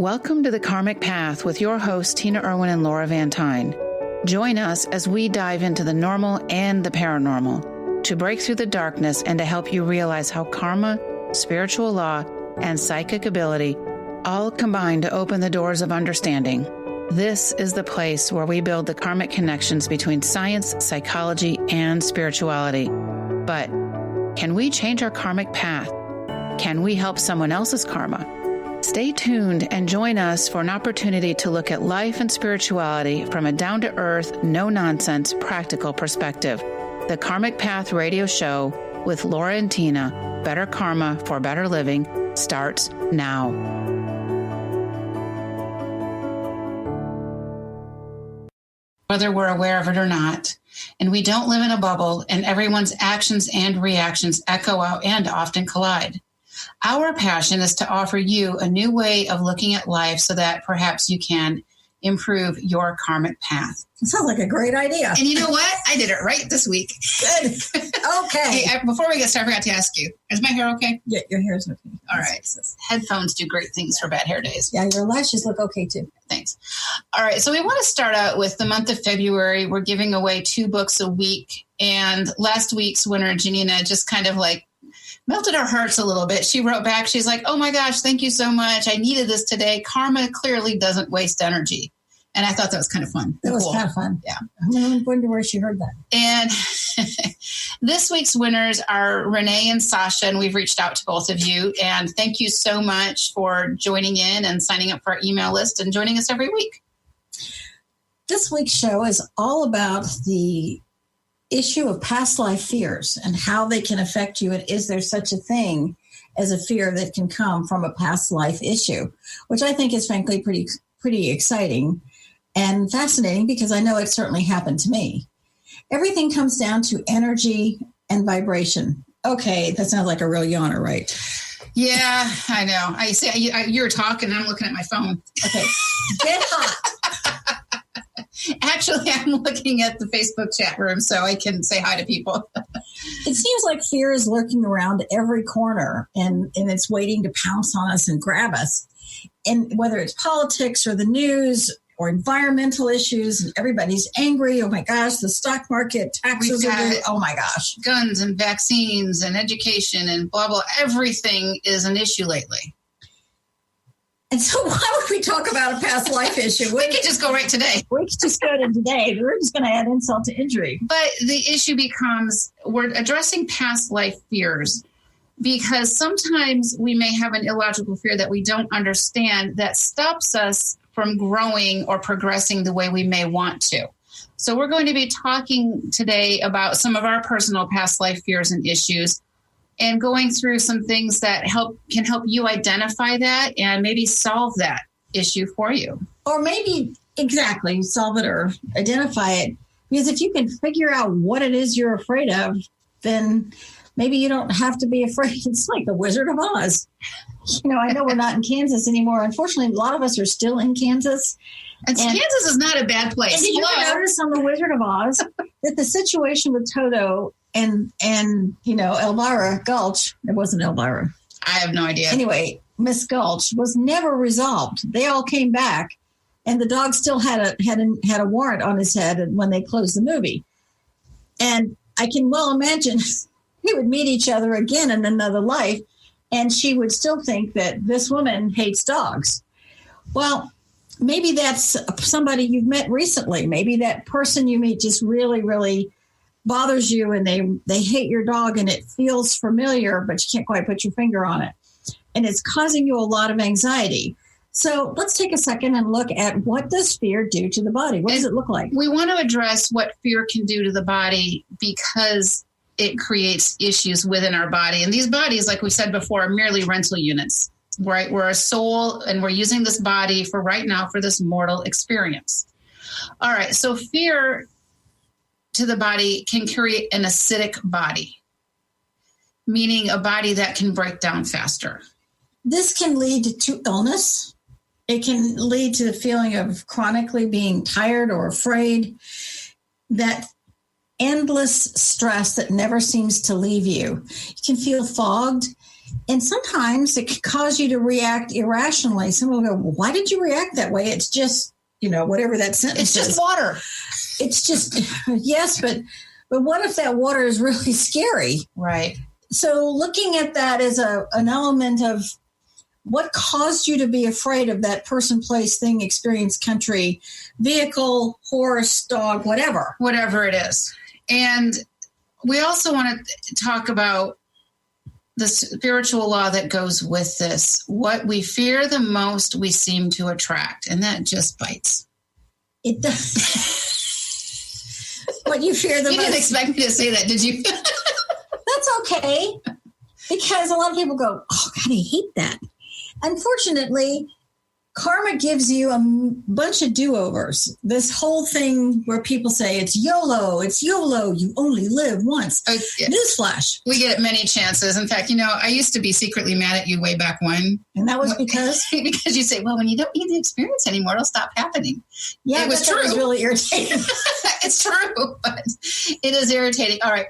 Welcome to The Karmic Path with your hosts, Tina Irwin and Laura Van Tyne. Join us as we dive into the normal and the paranormal to break through the darkness and to help you realize how karma, spiritual law, and psychic ability all combine to open the doors of understanding. This is the place where we build the karmic connections between science, psychology, and spirituality. But can we change our karmic path? Can we help someone else's karma? Stay tuned and join us for an opportunity to look at life and spirituality from a down-to-earth, no-nonsense, practical perspective. The Karmic Path radio show with Laura and Tina, Better Karma for Better Living, starts now. Whether we're aware of it or not, and we don't live in a bubble, and everyone's actions and reactions echo out and often collide. Our passion is to offer you a new way of looking at life so that perhaps you can improve your karmic path. It sounds like a great idea. And you know what? I did it right this week. Good. Okay. Hey, before we get started, I forgot to ask you, is my hair okay? Yeah, your hair's okay. All right. Headphones do great things for bad hair days. Yeah, your lashes look okay too. Thanks. All right. So we want to start out with the month of February. We're giving away 2 books a week. And last week's winner, Janina, just kind of like melted our hearts a little bit. She wrote back, she's like, oh my gosh, thank you so much. I needed this today. Karma clearly doesn't waste energy. And I thought that was kind of fun. That was kind of fun. Yeah. I wonder where she heard that. And this week's winners are Renee and Sasha, and we've reached out to both of you. And thank you so much for joining in and signing up for our email list and joining us every week. This week's show is all about the issue of past life fears and how they can affect you. And is there such a thing as a fear that can come from a past life issue, which I think is frankly pretty exciting and fascinating because I know it certainly happened to me. Everything comes down to energy and vibration. Okay, that sounds like a real yawner, right? Yeah, I know. I see you were talking and I'm looking at my phone. Okay, get hot. Actually, I'm looking at the Facebook chat room so I can say hi to people. It seems like fear is lurking around every corner and it's waiting to pounce on us and grab us. And whether it's politics or the news or environmental issues, and everybody's angry. Oh my gosh, the stock market, taxes are due. Oh my gosh. Guns and vaccines and education and blah, blah. Everything is an issue lately. And so why would we talk about a past life issue? We could just go right today. We could just go to today. We're just going to add insult to injury. But the issue becomes we're addressing past life fears because sometimes we may have an illogical fear that we don't understand that stops us from growing or progressing the way we may want to. So we're going to be talking today about some of our personal past life fears and issues, and going through some things that can help you identify that and maybe solve that issue for you. Or maybe exactly solve it or identify it. Because if you can figure out what it is you're afraid of, then maybe you don't have to be afraid. It's like the Wizard of Oz. You know, I know we're not in Kansas anymore. Unfortunately, a lot of us are still in Kansas. And Kansas is not a bad place. And did you notice on the Wizard of Oz that the situation with Toto and you know, Elvira Gulch, it wasn't Elvira. I have no idea. Anyway, Miss Gulch was never resolved. They all came back, and the dog still had a warrant on his head when they closed the movie. And I can well imagine we would meet each other again in another life, and she would still think that this woman hates dogs. Well, maybe that's somebody you've met recently. Maybe that person you meet just really, really bothers you, and they hate your dog, and it feels familiar, but you can't quite put your finger on it. And it's causing you a lot of anxiety. So let's take a second and look at what does fear do to the body? What does it look like? We want to address what fear can do to the body because it creates issues within our body. And these bodies, like we said before, are merely rental units, right? We're a soul, and we're using this body for right now for this mortal experience. All right. So fear to the body can create an acidic body, meaning a body that can break down faster. This can lead to illness. It can lead to the feeling of chronically being tired or afraid, that endless stress that never seems to leave you. You can feel fogged. And sometimes it can cause you to react irrationally. Someone will go, well, why did you react that way? It's just, whatever that sentence is. It's just water. It's just, yes, but what if that water is really scary? Right. So looking at that as an element of what caused you to be afraid of that person, place, thing, experience, country, vehicle, horse, dog, whatever. Whatever it is. And we also want to talk about the spiritual law that goes with this. What we fear the most, we seem to attract, and that just bites. It does. What you fear the most. You didn't expect me to say that, did you? That's okay. Because a lot of people go, oh, God, I hate that. Unfortunately, karma gives you a bunch of do-overs. This whole thing where people say it's YOLO, you only live once. Yeah. Newsflash. We get many chances. In fact, I used to be secretly mad at you way back when. And that was because? Because you say, well, when you don't need the experience anymore, it'll stop happening. Yeah, it was true. That was really irritating. It's true, but it is irritating. All right.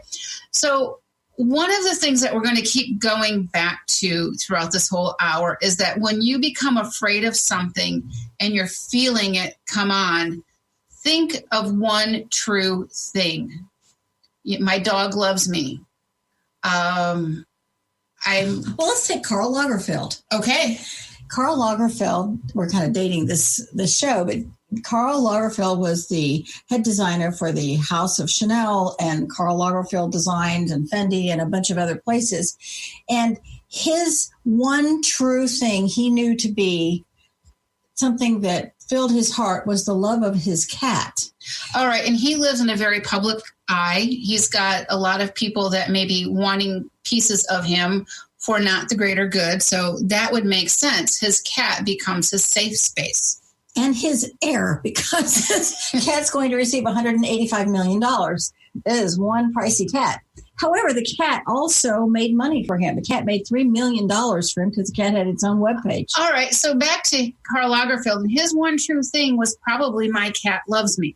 So one of the things that we're going to keep going back to throughout this whole hour is that when you become afraid of something and you're feeling it come on, think of one true thing. My dog loves me. Well, let's take Karl Lagerfeld. Okay. Karl Lagerfeld, we're kind of dating this show, but Karl Lagerfeld was the head designer for the House of Chanel, and Karl Lagerfeld designed and Fendi and a bunch of other places. And his one true thing he knew to be something that filled his heart was the love of his cat. All right. And he lives in a very public eye. He's got a lot of people that may be wanting pieces of him for not the greater good. So that would make sense. His cat becomes his safe space. And his heir, because his cat's going to receive $185 million. That is one pricey cat. However, the cat also made money for him. The cat made $3 million for him because the cat had its own webpage. All right. So back to Karl Lagerfeld. And his one true thing was probably my cat loves me.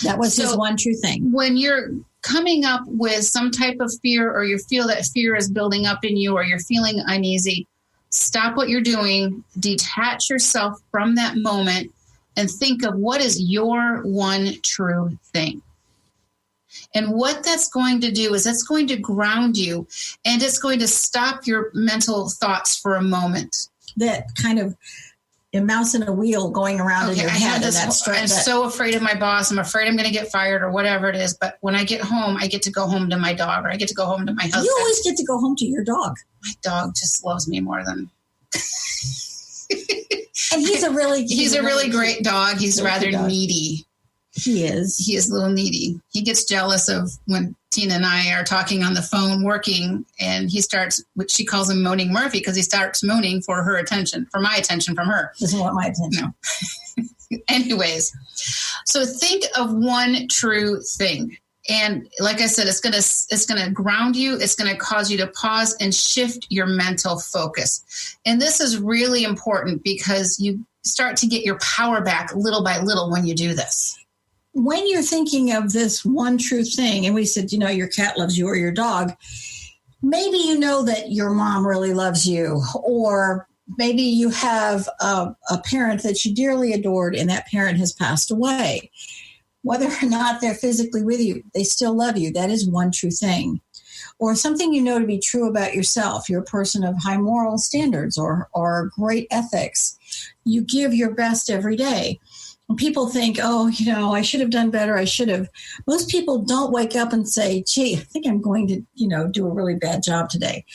That was his one true thing. When you're coming up with some type of fear, or you feel that fear is building up in you, or you're feeling uneasy, stop what you're doing, detach yourself from that moment, and think of what is your one true thing. And what that's going to do is that's going to ground you, and it's going to stop your mental thoughts for a moment. That kind of a mouse in a wheel going around in your head. I'm so afraid of my boss. I'm afraid I'm going to get fired or whatever it is. But when I get home, I get to go home to my dog, or I get to go home to my husband. You always get to go home to your dog. My dog just loves me more than... And he's a really great dog. He's rather needy. He is. He is a little needy. He gets jealous of when Tina and I are talking on the phone working, and he starts, which she calls him Moaning Murphy, because he starts moaning for her attention, for my attention from her. Doesn't want my attention. No. Anyways, so think of one true thing. And like I said, it's gonna ground you. It's gonna cause you to pause and shift your mental focus. And this is really important because you start to get your power back little by little when you do this. When you're thinking of this one true thing, and we said, your cat loves you or your dog, maybe you know that your mom really loves you, or maybe you have a parent that you dearly adored and that parent has passed away. Whether or not they're physically with you, they still love you. That is one true thing. Or something you know to be true about yourself. You're a person of high moral standards or great ethics. You give your best every day. And people think, I should have done better. I should have. Most people don't wake up and say, gee, I think I'm going to, do a really bad job today.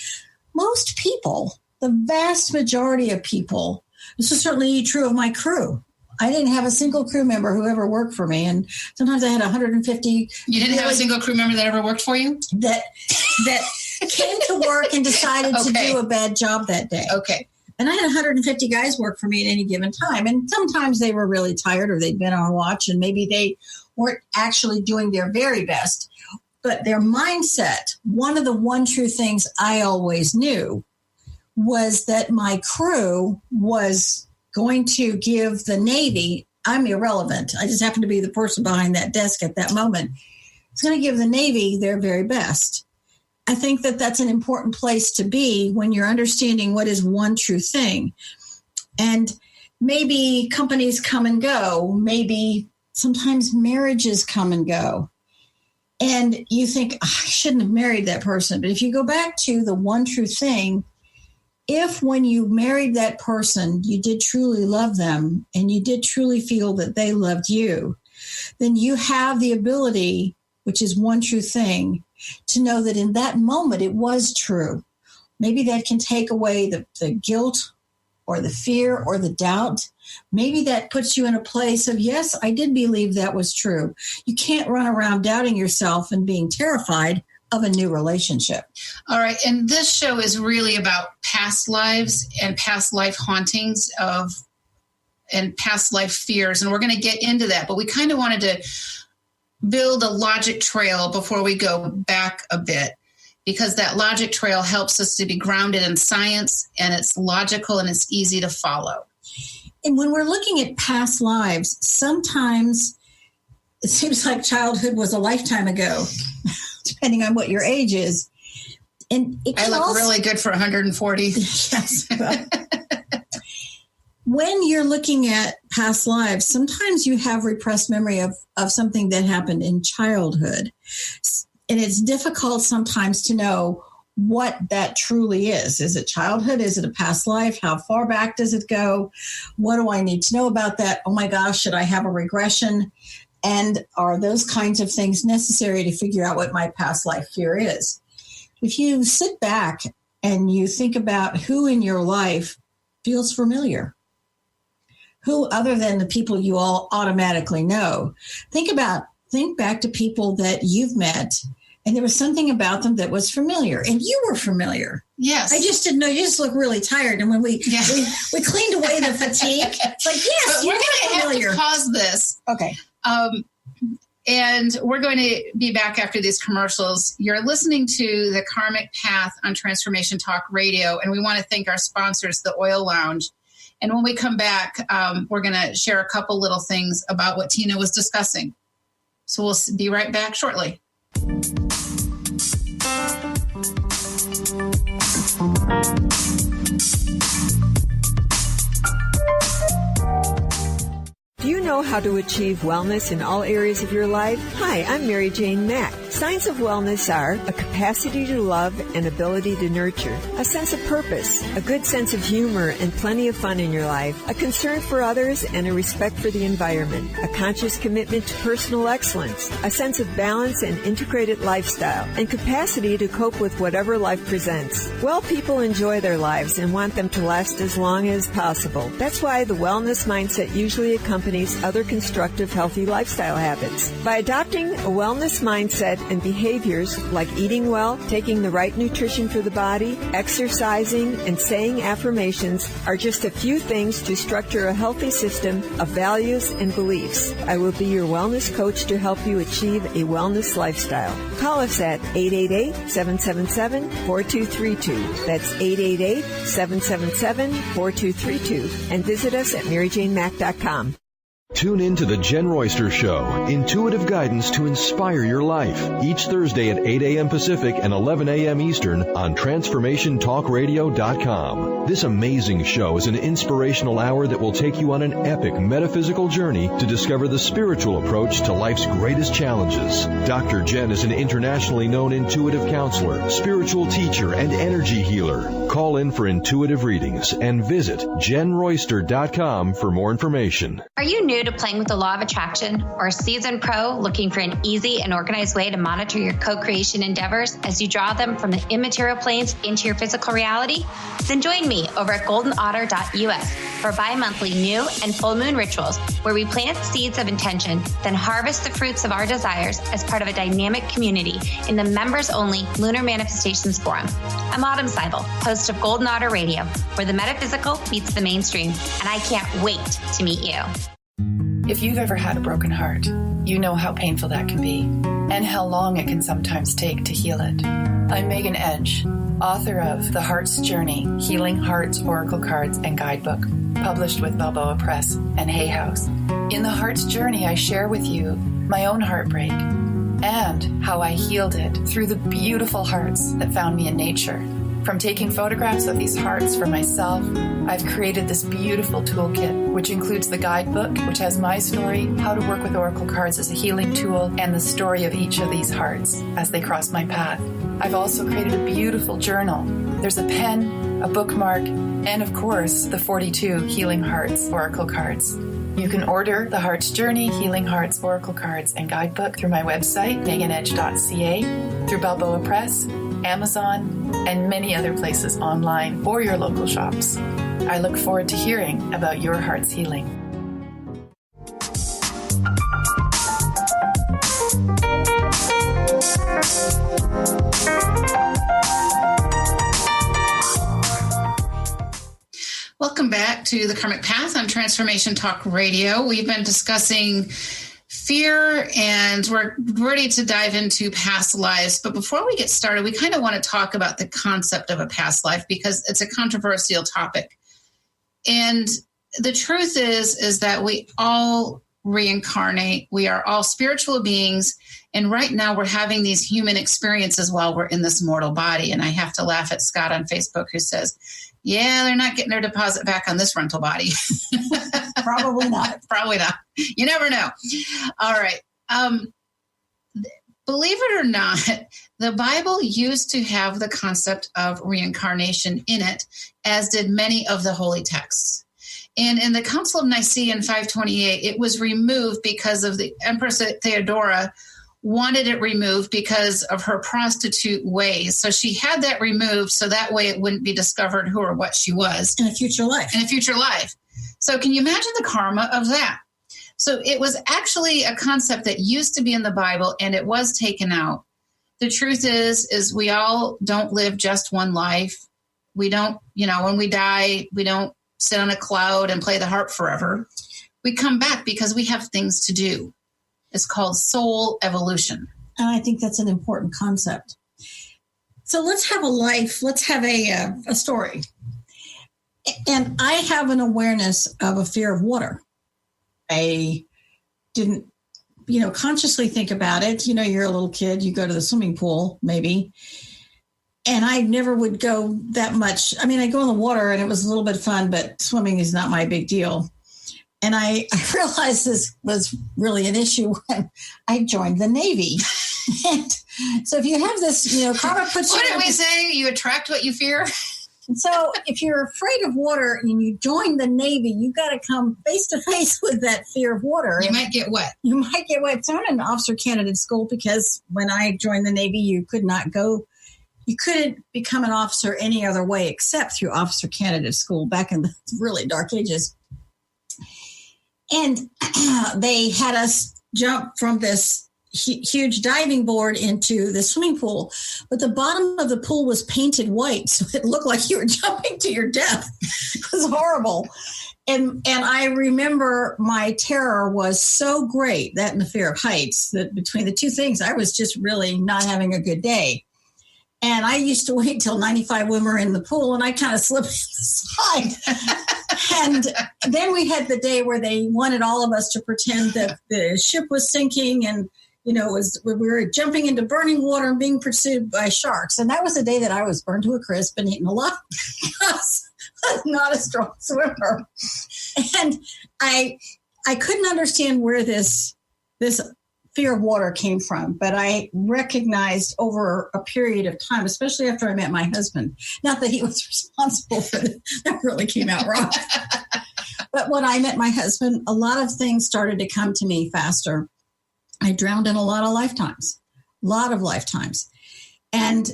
Most people, the vast majority of people, this is certainly true of my crew. I didn't have a single crew member who ever worked for me. And sometimes I had 150. You didn't have a single crew member that ever worked for you? That came to work and decided to do a bad job that day. Okay. And I had 150 guys work for me at any given time. And sometimes they were really tired, or they'd been on watch, and maybe they weren't actually doing their very best. But their mindset, one of the one true things I always knew was that my crew was going to give the Navy, I'm irrelevant. I just happen to be the person behind that desk at that moment. It's going to give the Navy their very best. I think that that's an important place to be when you're understanding what is one true thing. And maybe companies come and go. Maybe sometimes marriages come and go. And you think, I shouldn't have married that person. But if you go back to the one true thing, if when you married that person, you did truly love them and you did truly feel that they loved you, then you have the ability, which is one true thing, to know that in that moment it was true. Maybe that can take away the guilt or the fear or the doubt. Maybe that puts you in a place of, yes, I did believe that was true. You can't run around doubting yourself and being terrified of a new relationship. All right. And this show is really about past lives and past life hauntings and past life fears. And we're going to get into that. But we kind of wanted to build a logic trail before we go back a bit, because that logic trail helps us to be grounded in science, and it's logical and it's easy to follow. And when we're looking at past lives, sometimes it seems like childhood was a lifetime ago, depending on what your age is. And I look really good for 140. Yes. Well, when you're looking at past lives, sometimes you have repressed memory of something that happened in childhood. And it's difficult sometimes to know what that truly is. Is it childhood? Is it a past life? How far back does it go? What do I need to know about that? Oh my gosh, should I have a regression? And are those kinds of things necessary to figure out what my past life fear is? If you sit back and you think about who in your life feels familiar, who other than the people you all automatically know, think back to people that you've met, and there was something about them that was familiar, and you were familiar. Yes. I just didn't know. You just look really tired. And when we cleaned away the fatigue, it's like, yes, we're going to have to pause this. Okay. And we're going to be back after these commercials. You're listening to The Karmic Path on Transformation Talk Radio, and we want to thank our sponsors, The Oil Lounge. And when we come back, we're going to share a couple little things about what Tina was discussing. So we'll be right back shortly. Do you know how to achieve wellness in all areas of your life? Hi, I'm Mary Jane Mack. Signs of wellness are a capacity to love and ability to nurture, a sense of purpose, a good sense of humor and plenty of fun in your life, a concern for others and a respect for the environment, a conscious commitment to personal excellence, a sense of balance and integrated lifestyle, and capacity to cope with whatever life presents. Well, people enjoy their lives and want them to last as long as possible. That's why the wellness mindset usually accompanies other constructive, healthy lifestyle habits. By adopting a wellness mindset and behaviors like eating well, taking the right nutrition for the body, exercising, and saying affirmations are just a few things to structure a healthy system of values and beliefs. I will be your wellness coach to help you achieve a wellness lifestyle. Call us at 888-777-4232. That's 888-777-4232. And visit us at MaryJaneMack.com. Tune in to The Jen Royster Show, intuitive guidance to inspire your life, each Thursday at 8 a.m. Pacific and 11 a.m. Eastern on TransformationTalkRadio.com. This amazing show is an inspirational hour that will take you on an epic metaphysical journey to discover the spiritual approach to life's greatest challenges. Dr. Jen is an internationally known intuitive counselor, spiritual teacher, and energy healer. Call in for intuitive readings and visit JenRoyster.com for more information. Are you new to playing with the law of attraction, or a seasoned pro looking for an easy and organized way to monitor your co-creation endeavors as you draw them from the immaterial planes into your physical reality? Then join me over at goldenotter.us for bi-monthly new and full moon rituals where we plant seeds of intention, then harvest the fruits of our desires as part of a dynamic community in the members-only Lunar Manifestations Forum. I'm Autumn Seibel, host of Golden Otter Radio, where the metaphysical meets the mainstream, and I can't wait to meet you. If you've ever had a broken heart, you know how painful that can be and how long it can sometimes take to heal it. I'm Megan Edge, author of The Heart's Journey, Healing Hearts Oracle Cards and Guidebook, published with Balboa Press and Hay House. In The Heart's Journey, I share with you my own heartbreak, and how I healed it through the beautiful hearts that found me in nature. From taking photographs of these hearts for myself, I've created this beautiful toolkit, which includes the guidebook, which has my story, how to work with oracle cards as a healing tool, and the story of each of these hearts as they cross my path. I've also created a beautiful journal. There's a pen, a bookmark, and of course, the 42 Healing Hearts oracle cards. You can order the Heart's Journey, Healing Hearts oracle cards and guidebook through my website, meganedge.ca, through Balboa Press, Amazon, and many other places online or your local shops. I look forward to hearing about your heart's healing. Welcome back to The Karmic Path on Transformation Talk Radio. We've been discussing fear and we're ready to dive into past lives. But before we get started, we kind of want to talk about the concept of a past life because it's a controversial topic. And the truth is that we all reincarnate. We are all spiritual beings. And right now we're having these human experiences while we're in this mortal body. And I have to laugh at Scott on Facebook who says, yeah, they're not getting their deposit back on this rental body. Probably not. Probably not. You never know. All right. Believe it or not, the Bible used to have the concept of reincarnation in it, as did many of the holy texts. And in the Council of Nicaea in 528, it was removed because of the Empress Theodora wanted it removed because of her prostitute ways. So she had that removed so that way it wouldn't be discovered who or what she was. In a future life. In a future life. So can you imagine the karma of that? So it was actually a concept that used to be in the Bible and it was taken out. The truth is we all don't live just one life. We don't, when we die, we don't sit on a cloud and play the harp forever. We come back because we have things to do. It's called soul evolution. And I think that's an important concept. So let's have a life. Let's have a story. And I have an awareness of a fear of water. I didn't, consciously think about it. You're a little kid, you go to the swimming pool, maybe. And I never would go that much. I mean, I go in the water and it was a little bit of fun, but swimming is not my big deal. And I realized this was really an issue when I joined the Navy. And so if you have this, karma puts what did we say? You attract what you fear? And so if you're afraid of water and you join the Navy, you got to come face to face with that fear of water. You might get wet. You might get wet. So I'm in officer candidate school because when I joined the Navy, you couldn't become an officer any other way except through officer candidate school back in the really dark ages. And they had us jump from this huge diving board into the swimming pool. But the bottom of the pool was painted white, so it looked like you were jumping to your death. It was horrible. And I remember my terror was so great, that and the fear of heights, that between the two things, I was just really not having a good day. And I used to wait till 95 women were in the pool, and I kind of slipped aside. And then we had the day where they wanted all of us to pretend that the ship was sinking, and we were jumping into burning water and being pursued by sharks. And that was the day that I was burned to a crisp and eaten a lot because I'm not a strong swimmer. And I couldn't understand where this fear of water came from, but I recognized over a period of time, especially after I met my husband, not that he was responsible for it, that really came out wrong. But when I met my husband, a lot of things started to come to me faster. I drowned in a lot of lifetimes. And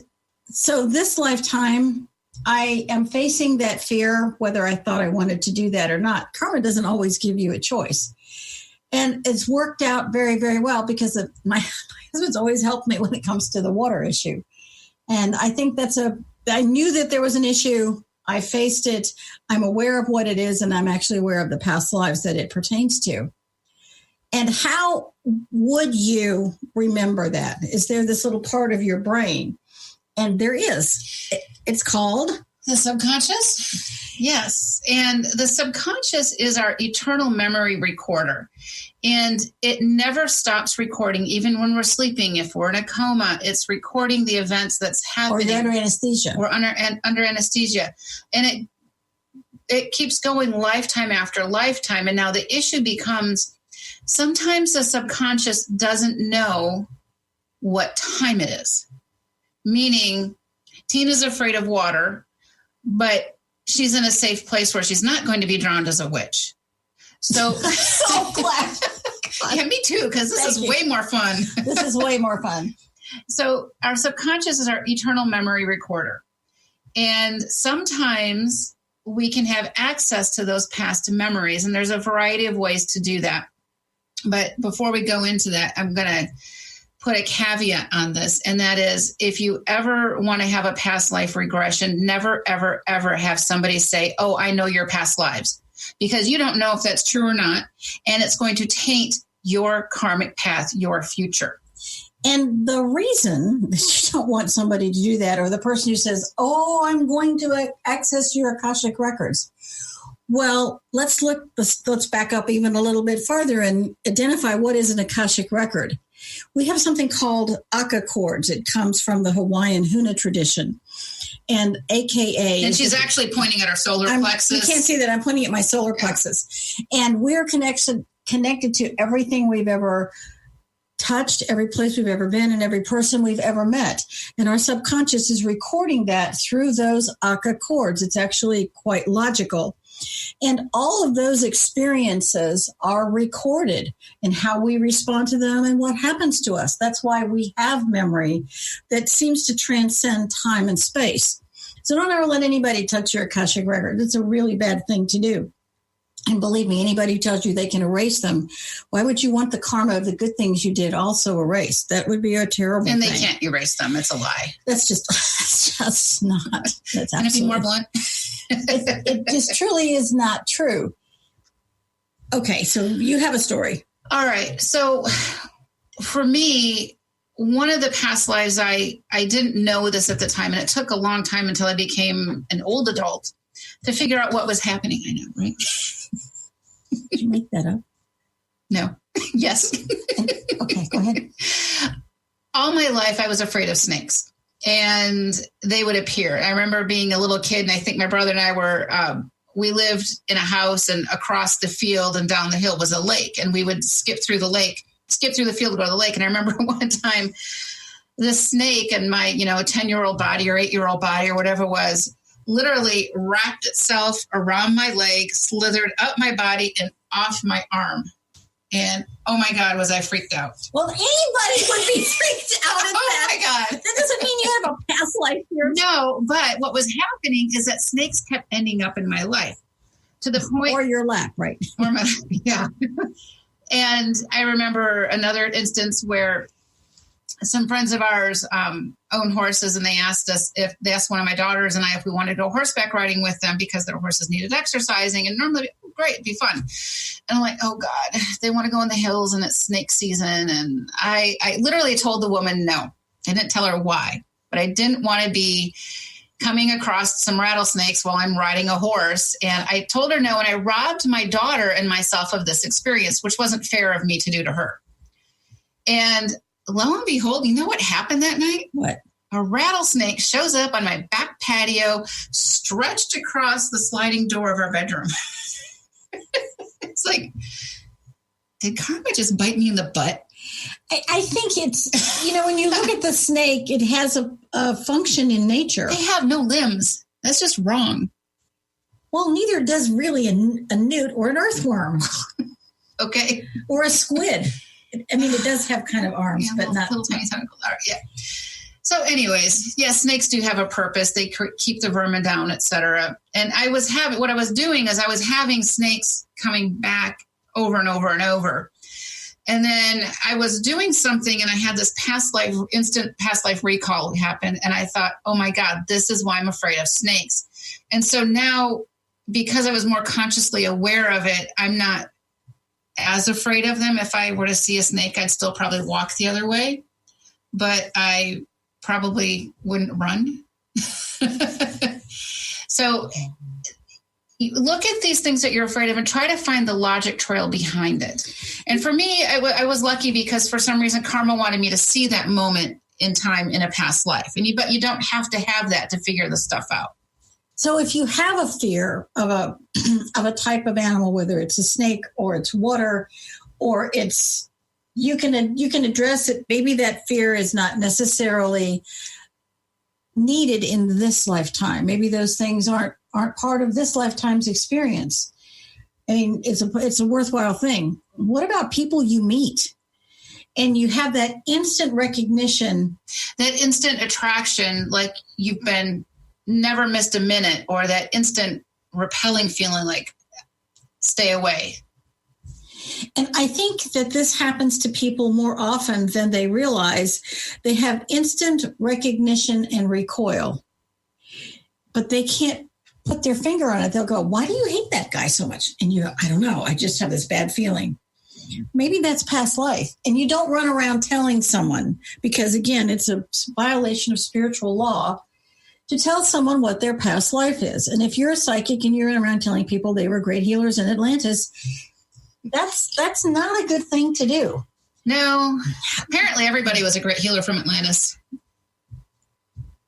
so this lifetime, I am facing that fear, whether I thought I wanted to do that or not. Karma doesn't always give you a choice. And it's worked out very, very well because my husband's always helped me when it comes to the water issue. And I think I knew that there was an issue. I faced it. I'm aware of what it is, and I'm actually aware of the past lives that it pertains to. And how would you remember that? Is there this little part of your brain? And there is. It's called The subconscious? Yes. And the subconscious is our eternal memory recorder. And it never stops recording, even when we're sleeping. If we're in a coma, it's recording the events that's happening. Or you're under anesthesia. Or under anesthesia. And it keeps going lifetime after lifetime. And now the issue becomes sometimes the subconscious doesn't know what time it is. Meaning, Tina's afraid of water, but she's in a safe place where she's not going to be drowned as a witch. So, so glad. Yeah, me too, because this is way more fun. This is way more fun. So our subconscious is our eternal memory recorder. And sometimes we can have access to those past memories, and there's a variety of ways to do that. But before we go into that, I'm going to put a caveat on this, and that is if you ever want to have a past life regression, never, ever, ever have somebody say, oh, I know your past lives, because you don't know if that's true or not, and it's going to taint your karmic path, your future. And the reason that you don't want somebody to do that, or the person who says, oh, I'm going to access your Akashic records. Well, let's back up even a little bit farther and identify what is an Akashic record. We have something called Aka cords. It comes from the Hawaiian Huna tradition, and AKA. And she's actually pointing at our solar plexus. You can't see that. I'm pointing at my solar plexus, and we're connected to everything we've ever touched, every place we've ever been, and every person we've ever met. And our subconscious is recording that through those Aka cords. It's actually quite logical. And all of those experiences are recorded in how we respond to them and what happens to us. That's why we have memory that seems to transcend time and space. So don't ever let anybody touch your Akashic record. It's a really bad thing to do. And believe me, anybody who tells you they can erase them, why would you want the karma of the good things you did also erased? That would be a terrible thing. And they can't erase them. It's a lie. That's just not. That's Can it be more blunt? It just truly is not true. Okay, so you have a story. All right. So for me, one of the past lives, I didn't know this at the time, and it took a long time until I became an old adult to figure out what was happening. I know, right? Did you make that up? No. Yes. Okay, go ahead. All my life, I was afraid of snakes, and they would appear. I remember being a little kid, and I think my brother and I were, we lived in a house, and across the field and down the hill was a lake, and we would skip through the field to go to the lake. And I remember one time the snake in my, 10-year-old body or 8-year-old body or whatever it was, literally wrapped itself around my leg, slithered up my body and off my arm. And oh my God, was I freaked out. Well, anybody would be freaked out at that. Oh my God. That doesn't mean you have a past life here. No, but what was happening is that snakes kept ending up in my life to the point. Or your lap, right? Yeah. And I remember another instance where some friends of ours own horses, and they asked one of my daughters and I if we wanted to go horseback riding with them because their horses needed exercising. And normally, great, it'd be fun. And I'm like, oh God, they want to go in the hills and it's snake season. And I literally told the woman no. I didn't tell her why, but I didn't want to be coming across some rattlesnakes while I'm riding a horse. And I told her no, and I robbed my daughter and myself of this experience, which wasn't fair of me to do to her. And lo and behold, you know what happened that night? What? A rattlesnake shows up on my back patio, stretched across the sliding door of our bedroom. It's like, did karma just bite me in the butt? I think it's, when you look at the snake, it has a function in nature. They have no limbs. That's just wrong. Well, neither does really a newt or an earthworm. Okay. Or a squid. I mean, it does have kind of arms, but not little tiny tentacle. Yeah. So anyways, snakes do have a purpose. They keep the vermin down, etc. And what I was doing is I was having snakes coming back over and over and over. And then I was doing something and I had this instant past life recall happen. And I thought, oh my God, this is why I'm afraid of snakes. And so now, because I was more consciously aware of it, I'm not as afraid of them. If I were to see a snake, I'd still probably walk the other way, but I probably wouldn't run. So you look at these things that you're afraid of and try to find the logic trail behind it. And for me, I was lucky because for some reason, karma wanted me to see that moment in time in a past life. But you don't have to have that to figure this stuff out. So if you have a fear of a type of animal, whether it's a snake or it's water, or it's, you can address it. Maybe that fear is not necessarily needed in this lifetime. Maybe those things aren't part of this lifetime's experience. I mean, it's a worthwhile thing. What about people you meet? And you have that instant recognition, that instant attraction, like you've been never missed a minute, or that instant repelling feeling like stay away. And I think that this happens to people more often than they realize. They have instant recognition and recoil, but they can't put their finger on it. They'll go, why do you hate that guy so much? And you go, I don't know. I just have this bad feeling. Maybe that's past life. And you don't run around telling someone, because again, it's a violation of spiritual law to tell someone what their past life is. And if you're a psychic and you're around telling people they were great healers in Atlantis, that's not a good thing to do. No, apparently everybody was a great healer from Atlantis.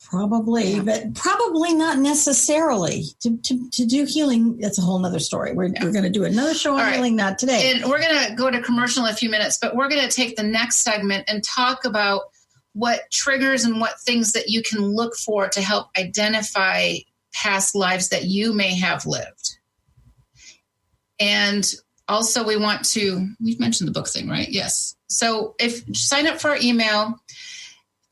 Probably, but probably not necessarily. To do healing, that's a whole nother story. We're going to do another show on healing, not today. And we're going to go to commercial in a few minutes, but we're going to take the next segment and talk about what triggers and what things that you can look for to help identify past lives that you may have lived. And also we've mentioned the book thing, right? Yes. So sign up for our email,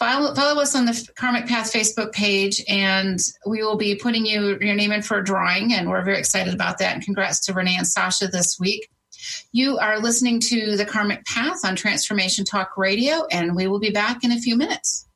follow us on the Karmic Path Facebook page, and we will be putting your name in for a drawing, and we're very excited about that. And congrats to Renee and Sasha this week. You are listening to the Karmic Path on Transformation Talk Radio, and we will be back in a few minutes.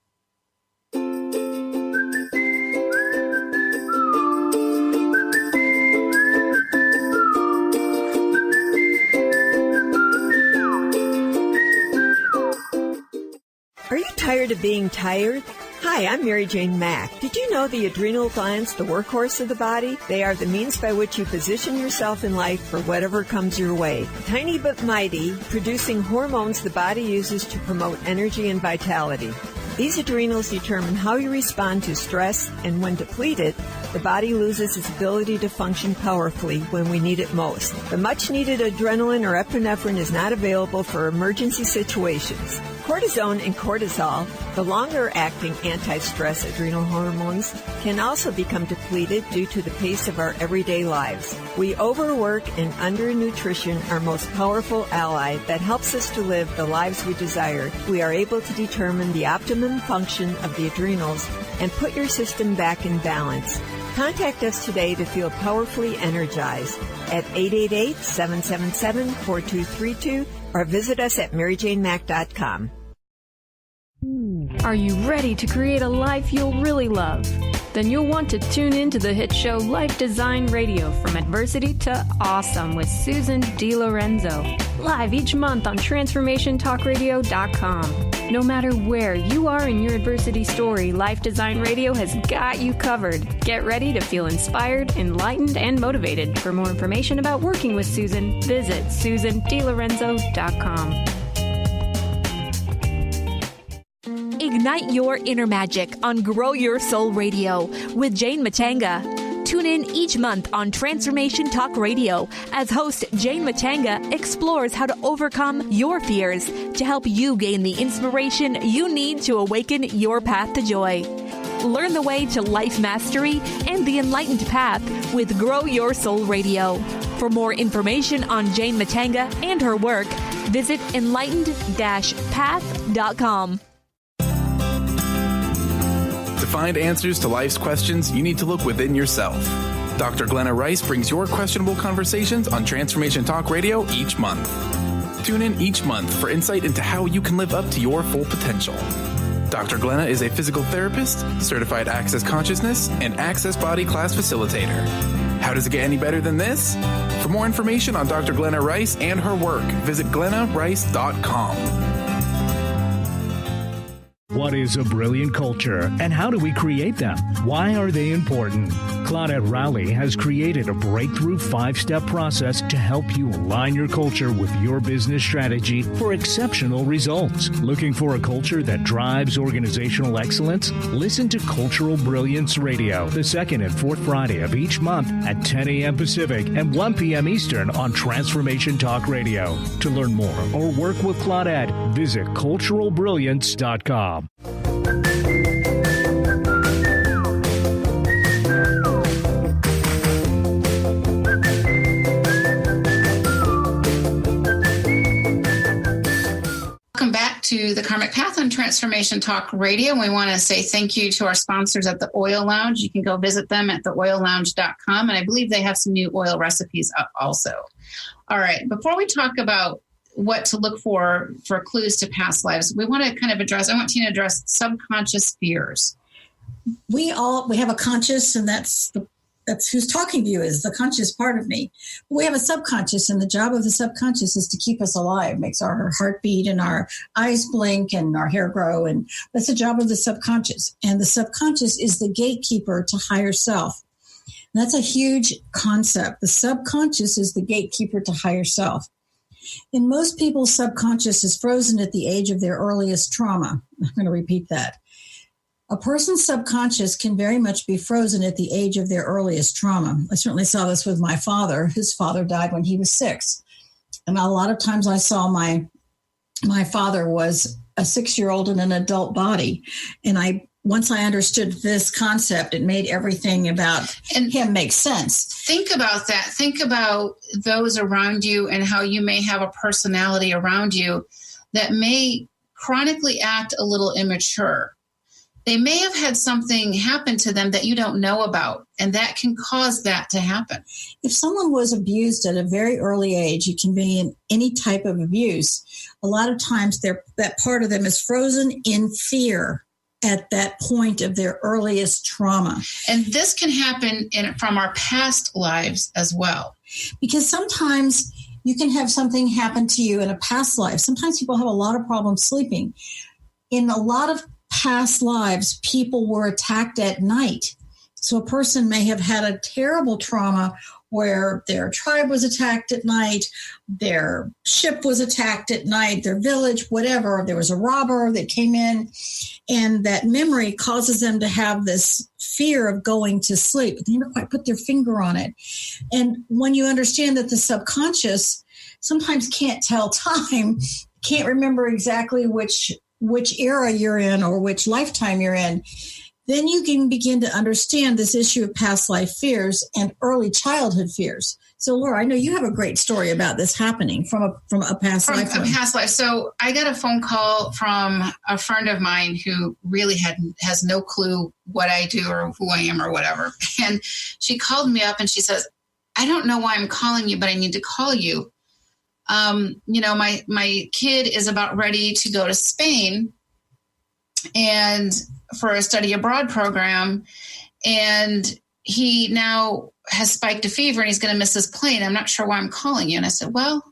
Are you tired of being tired? Hi, I'm Mary Jane Mack. Did you know the adrenal glands, the workhorse of the body? They are the means by which you position yourself in life for whatever comes your way. Tiny but mighty, producing hormones the body uses to promote energy and vitality. These adrenals determine how you respond to stress, and when depleted, the body loses its ability to function powerfully when we need it most. The much-needed adrenaline or epinephrine is not available for emergency situations. Cortisone and cortisol, the longer-acting anti-stress adrenal hormones, can also become depleted due to the pace of our everyday lives. We overwork and undernutrition our most powerful ally that helps us to live the lives we desire. We are able to determine the optimum function of the adrenals and put your system back in balance. Contact us today to feel powerfully energized at 888-777-4232 or visit us at maryjanemack.com. Are you ready to create a life you'll really love? Then you'll want to tune in to the hit show Life Design Radio, From Adversity to Awesome with Susan DiLorenzo. Live each month on TransformationTalkRadio.com. No matter where you are in your adversity story, Life Design Radio has got you covered. Get ready to feel inspired, enlightened, and motivated. For more information about working with Susan, visit SusanDiLorenzo.com. Ignite your inner magic on Grow Your Soul Radio with Jane Matanga. Tune in each month on Transformation Talk Radio as host Jane Matanga explores how to overcome your fears to help you gain the inspiration you need to awaken your path to joy. Learn the way to life mastery and the enlightened path with Grow Your Soul Radio. For more information on Jane Matanga and her work, visit enlightened-path.com. To find answers to life's questions, you need to look within yourself. Dr. Glenna Rice brings your questionable conversations on Transformation Talk Radio each month. Tune in each month for insight into how you can live up to your full potential. Dr. Glenna is a physical therapist, certified Access Consciousness, and Access Body Class Facilitator. How does it get any better than this? For more information on Dr. Glenna Rice and her work, visit glennarice.com. What is a brilliant culture, and how do we create them? Why are they important? Claudette Rowley has created a breakthrough 5-step process to help you align your culture with your business strategy for exceptional results. Looking for a culture that drives organizational excellence? Listen to Cultural Brilliance Radio, the second and fourth Friday of each month at 10 a.m. Pacific and 1 p.m. Eastern on Transformation Talk Radio. To learn more or work with Claudette, visit culturalbrilliance.com. Welcome back to the Karmic Path on Transformation Talk Radio. We want to say thank you to our sponsors at the Oil Lounge. You can go visit them at theoillounge.com. And I believe they have some new oil recipes up also. All right. Before we talk about what to look for clues to past lives, we want to kind of I want Tina to address subconscious fears. We have a conscious, and that's who's talking to you is the conscious part of me. We have a subconscious, and the job of the subconscious is to keep us alive, makes our heart beat and our eyes blink and our hair grow. And that's the job of the subconscious. And the subconscious is the gatekeeper to higher self. And that's a huge concept. The subconscious is the gatekeeper to higher self. In most people's subconscious is frozen at the age of their earliest trauma. I'm going to repeat that. A person's subconscious can very much be frozen at the age of their earliest trauma. I certainly saw this with my father. His father died when he was 6. And a lot of times I saw my father was a 6-year-old in an adult body. And once I understood this concept, it made everything about him make sense. Think about that. Think about those around you and how you may have a personality around you that may chronically act a little immature. They may have had something happen to them that you don't know about, and that can cause that to happen. If someone was abused at a very early age, it can be in any type of abuse. A lot of times that part of them is frozen in fear at that point of their earliest trauma. And this can happen from our past lives as well. Because sometimes you can have something happen to you in a past life. Sometimes people have a lot of problems sleeping. In a lot of past lives, people were attacked at night. So a person may have had a terrible trauma where their tribe was attacked at night, their ship was attacked at night, their village, whatever. There was a robber that came in, and that memory causes them to have this fear of going to sleep. But they never quite put their finger on it. And when you understand that the subconscious sometimes can't tell time, can't remember exactly which era you're in or which lifetime you're in, then you can begin to understand this issue of past life fears and early childhood fears. So, Laura, I know you have a great story about this happening from a past life. From a past life. So I got a phone call from a friend of mine who really has no clue what I do or who I am or whatever. And she called me up and she says, I don't know why I'm calling you, but I need to call you. My kid is about ready to go to Spain and for a study abroad program. And he now has spiked a fever and he's going to miss his plane. I'm not sure why I'm calling you. And I said, well,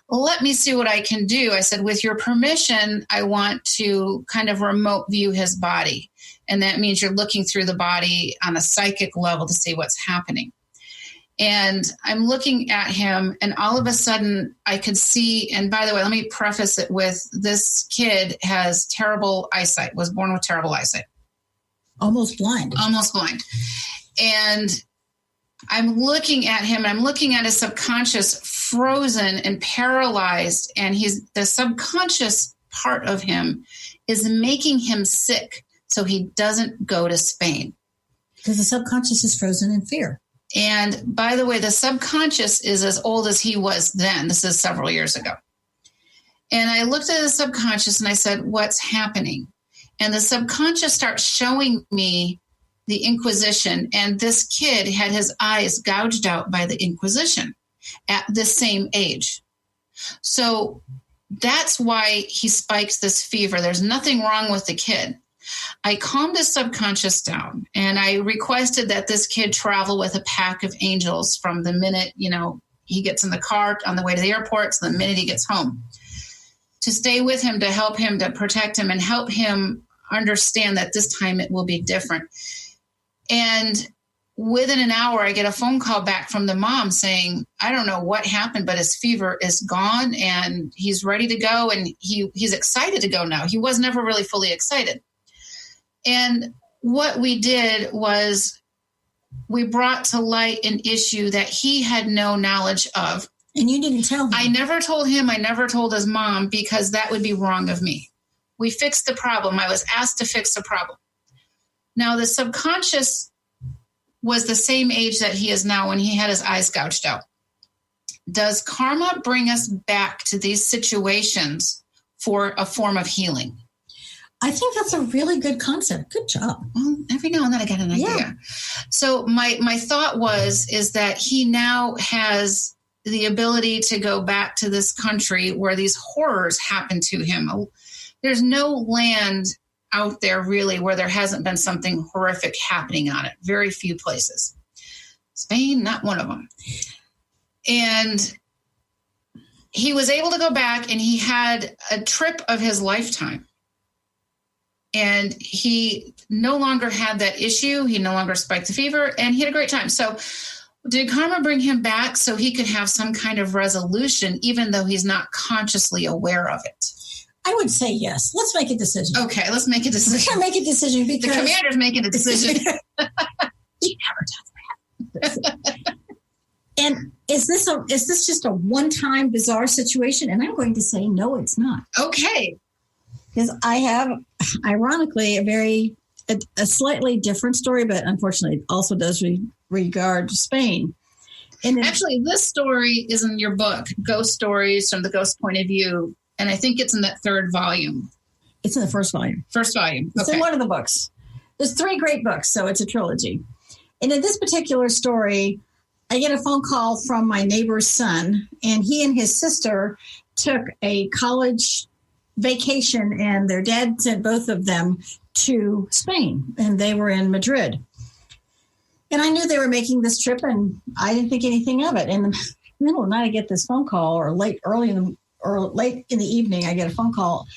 let me see what I can do. I said, with your permission, I want to kind of remote view his body. And that means you're looking through the body on a psychic level to see what's happening. And I'm looking at him, and all of a sudden I could see, and by the way, let me preface it with this kid has terrible eyesight, was born with terrible eyesight. Almost blind. And I'm looking at him, and I'm looking at his subconscious frozen and paralyzed, and the subconscious part of him is making him sick so he doesn't go to Spain. Because the subconscious is frozen in fear. And by the way, the subconscious is as old as he was then. This is several years ago. And I looked at the subconscious and I said, what's happening? And the subconscious starts showing me the Inquisition. And this kid had his eyes gouged out by the Inquisition at the same age. So that's why he spikes this fever. There's nothing wrong with the kid. I calmed his subconscious down, and I requested that this kid travel with a pack of angels from the minute, he gets in the car on the way to the airport to the minute he gets home. to stay with him, to help him, to protect him, and help him understand that this time it will be different. And within an hour, I get a phone call back from the mom saying, I don't know what happened, but his fever is gone and he's ready to go. And he's excited to go now. He was never really fully excited. And what we did was we brought to light an issue that he had no knowledge of. And you didn't tell him? I never told him. I never told his mom, because that would be wrong of me. We fixed the problem. I was asked to fix the problem. Now, the subconscious was the same age that he is now when he had his eyes gouged out. Does karma bring us back to these situations for a form of healing? I think that's a really good concept. Good job. Well, every now and then I get an idea. Yeah. So my thought is that he now has the ability to go back to this country where these horrors happen to him. There's no land out there really where there hasn't been something horrific happening on it. Very few places. Spain, not one of them. And he was able to go back, and he had a trip of his lifetime. And he no longer had that issue. He no longer spiked the fever, and he had a great time. So did karma bring him back so he could have some kind of resolution, even though he's not consciously aware of it? I would say yes. Let's make a decision. Okay, let's make a decision. We can't make a decision because the commander's making a decision. He never does that. And is this just a one-time bizarre situation? And I'm going to say no, it's not. Okay. Because I have, ironically, a slightly different story, but unfortunately it also does regard Spain. And actually, this story is in your book, Ghost Stories from the Ghost Point of View. And I think it's in that third volume. It's in the first volume. First volume. It's in one of the books. There's 3 great books, so it's a trilogy. And in this particular story, I get a phone call from my neighbor's son, and he and his sister took a college vacation, and their dad sent both of them to Spain, and they were in Madrid. And I knew they were making this trip, and I didn't think anything of it. In the middle of the night, I get this phone call, or late in the evening, I get a phone call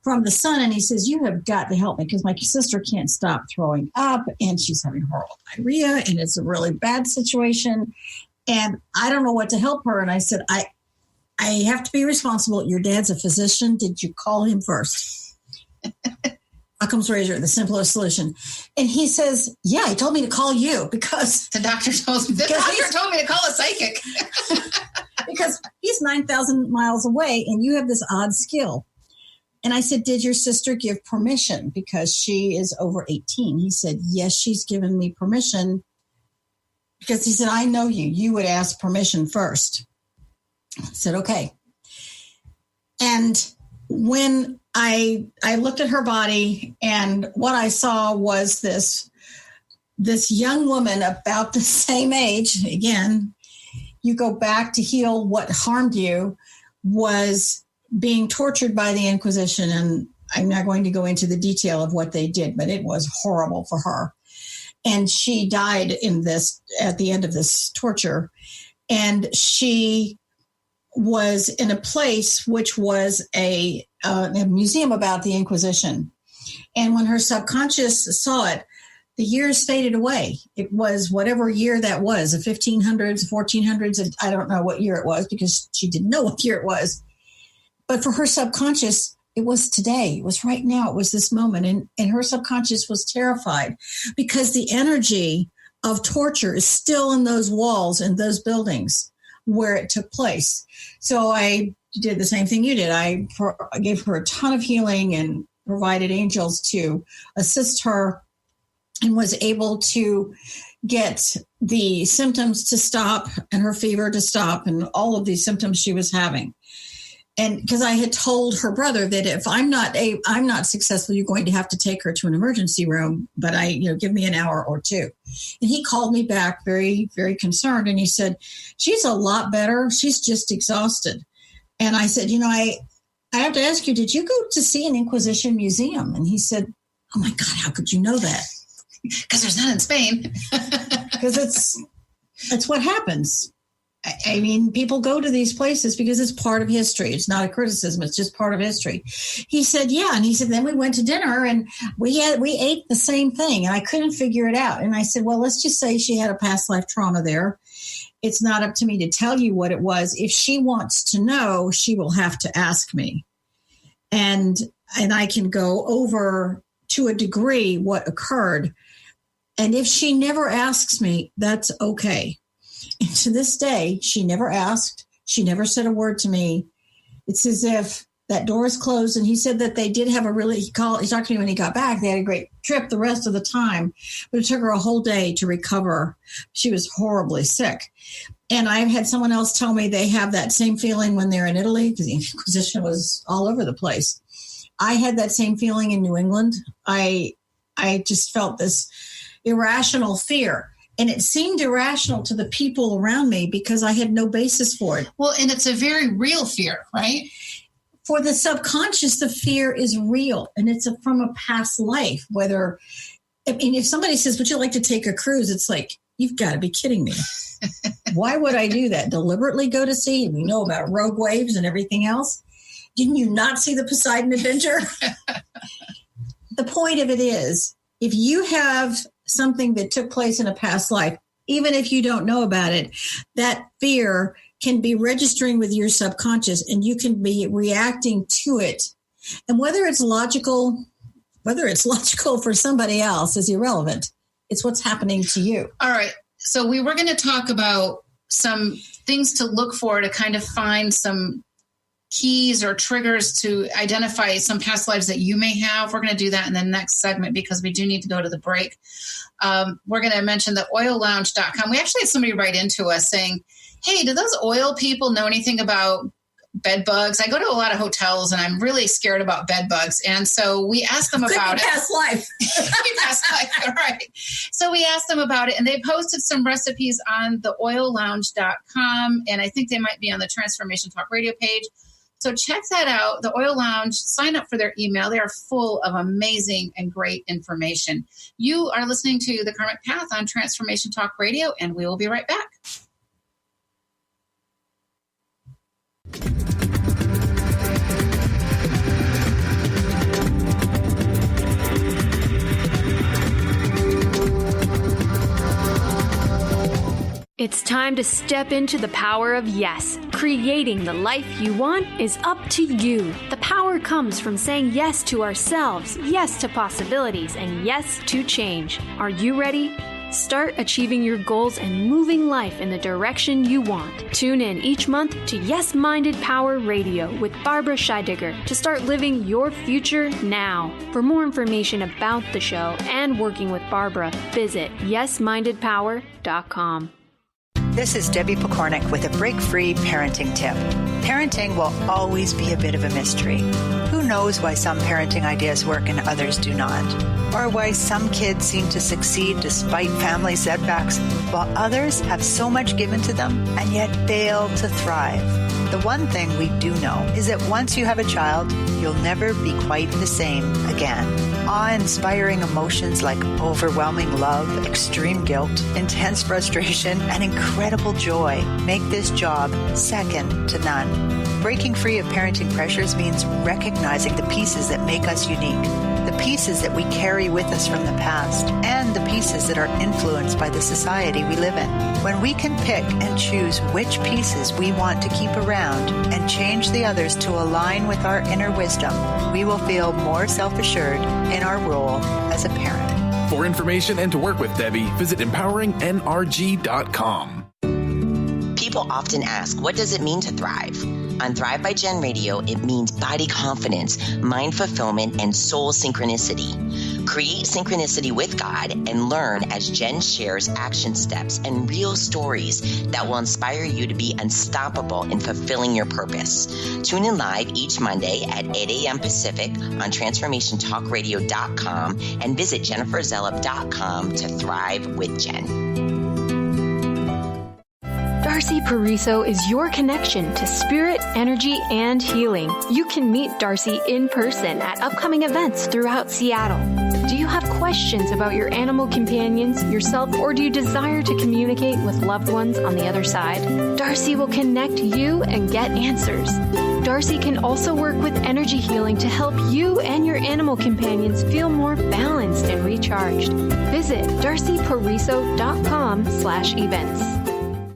from the son, and he says, you have got to help me because my sister can't stop throwing up, and she's having horrible diarrhea, and it's a really bad situation, and I don't know what to help her. And I said, I have to be responsible. Your dad's a physician. Did you call him first? Occam's razor, the simplest solution. And he says, yeah, he told me to call you because the doctor told me to call a psychic. Because he's 9,000 miles away and you have this odd skill. And I said, did your sister give permission because she is over 18? He said, yes, she's given me permission because he said, I know you. You would ask permission first. I said, okay. And when I looked at her body, and what I saw was this young woman about the same age, again, you go back to heal what harmed you, was being tortured by the Inquisition. And I'm not going to go into the detail of what they did, but it was horrible for her. And she died at the end of this torture. And she was in a place which was a museum about the Inquisition. And when her subconscious saw it, the years faded away. It was whatever year that was, the 1500s, 1400s. I don't know what year it was because she didn't know what year it was. But for her subconscious, it was today. It was right now. It was this moment. And her subconscious was terrified because the energy of torture is still in those walls and those buildings where it took place. So I did the same thing you did. I gave her a ton of healing and provided angels to assist her and was able to get the symptoms to stop and her fever to stop and all of these symptoms she was having. And because I had told her brother that if I'm not successful, you're going to have to take her to an emergency room, but give me an hour or two. And he called me back very, very concerned. And he said, she's a lot better. She's just exhausted. And I said, I have to ask you, did you go to see an Inquisition museum? And he said, oh my God, how could you know that? Because there's none in Spain. Because it's what happens. I mean, people go to these places because it's part of history. It's not a criticism. It's just part of history. He said, yeah. And he said, then we went to dinner and we ate the same thing and I couldn't figure it out. And I said, well, let's just say she had a past life trauma there. It's not up to me to tell you what it was. If she wants to know, she will have to ask me. And I can go over to a degree what occurred. And if she never asks me, that's okay. And to this day, she never asked. She never said a word to me. It's as if that door is closed. And he said that they did have he talked to me when he got back. They had a great trip the rest of the time, but it took her a whole day to recover. She was horribly sick. And I've had someone else tell me they have that same feeling when they're in Italy because the Inquisition was all over the place. I had that same feeling in New England. I just felt this irrational fear. And it seemed irrational to the people around me because I had no basis for it. Well, and it's a very real fear, right? For the subconscious, the fear is real. And it's from a past life. If somebody says, would you like to take a cruise? It's like, you've got to be kidding me. Why would I do that? Deliberately go to sea? We know about rogue waves and everything else. Didn't you not see the Poseidon Adventure? The point of it is, if you have something that took place in a past life, even if you don't know about it, that fear can be registering with your subconscious and you can be reacting to it. And whether it's logical for somebody else is irrelevant. It's what's happening to you. All right. So we were going to talk about some things to look for to kind of find some keys or triggers to identify some past lives that you may have. We're going to do that in the next segment because we do need to go to the break. We're going to mention the oillounge.com. We actually had somebody write into us saying, hey, do those oil people know anything about bed bugs? I go to a lot of hotels and I'm really scared about bed bugs. And so we asked them about it. Past life. Past life. All right. So we asked them about it and they posted some recipes on the oillounge.com. And I think they might be on the Transformation Talk Radio page. So check that out, the Oil Lounge, sign up for their email. They are full of amazing and great information. You are listening to The Karmic Path on Transformation Talk Radio, and we will be right back. It's time to step into the power of yes. Creating the life you want is up to you. The power comes from saying yes to ourselves, yes to possibilities, and yes to change. Are you ready? Start achieving your goals and moving life in the direction you want. Tune in each month to Yes Minded Power Radio with Barbara Scheidegger to start living your future now. For more information about the show and working with Barbara, visit yesmindedpower.com. This is Debbie Pokornik with a break-free parenting tip. Parenting will always be a bit of a mystery. Who knows why some parenting ideas work and others do not? Or why some kids seem to succeed despite family setbacks, while others have so much given to them and yet fail to thrive. The one thing we do know is that once you have a child, you'll never be quite the same again. Awe-inspiring emotions like overwhelming love, extreme guilt, intense frustration, and incredible joy make this job second to none. Breaking free of parenting pressures means recognizing the pieces that make us unique, the pieces that we carry with us from the past, and the pieces that are influenced by the society we live in. When we can pick and choose which pieces we want to keep around and change the others to align with our inner wisdom, we will feel more self-assured in our role as a parent. For information and to work with Debbie, visit empoweringnrg.com. People often ask, what does it mean to thrive? On Thrive by Jen Radio, it means body confidence, mind fulfillment, and soul synchronicity. Create synchronicity with God and learn as Jen shares action steps and real stories that will inspire you to be unstoppable in fulfilling your purpose. Tune in live each Monday at 8 a.m. Pacific on TransformationTalkRadio.com and visit JenniferZellup.com to thrive with Jen. Darcy Pariso is your connection to spirit, energy, and healing. You can meet Darcy in person at upcoming events throughout Seattle. Do you have questions about your animal companions, yourself, or do you desire to communicate with loved ones on the other side? Darcy will connect you and get answers. Darcy can also work with energy healing to help you and your animal companions feel more balanced and recharged. Visit darcypariso.com/events.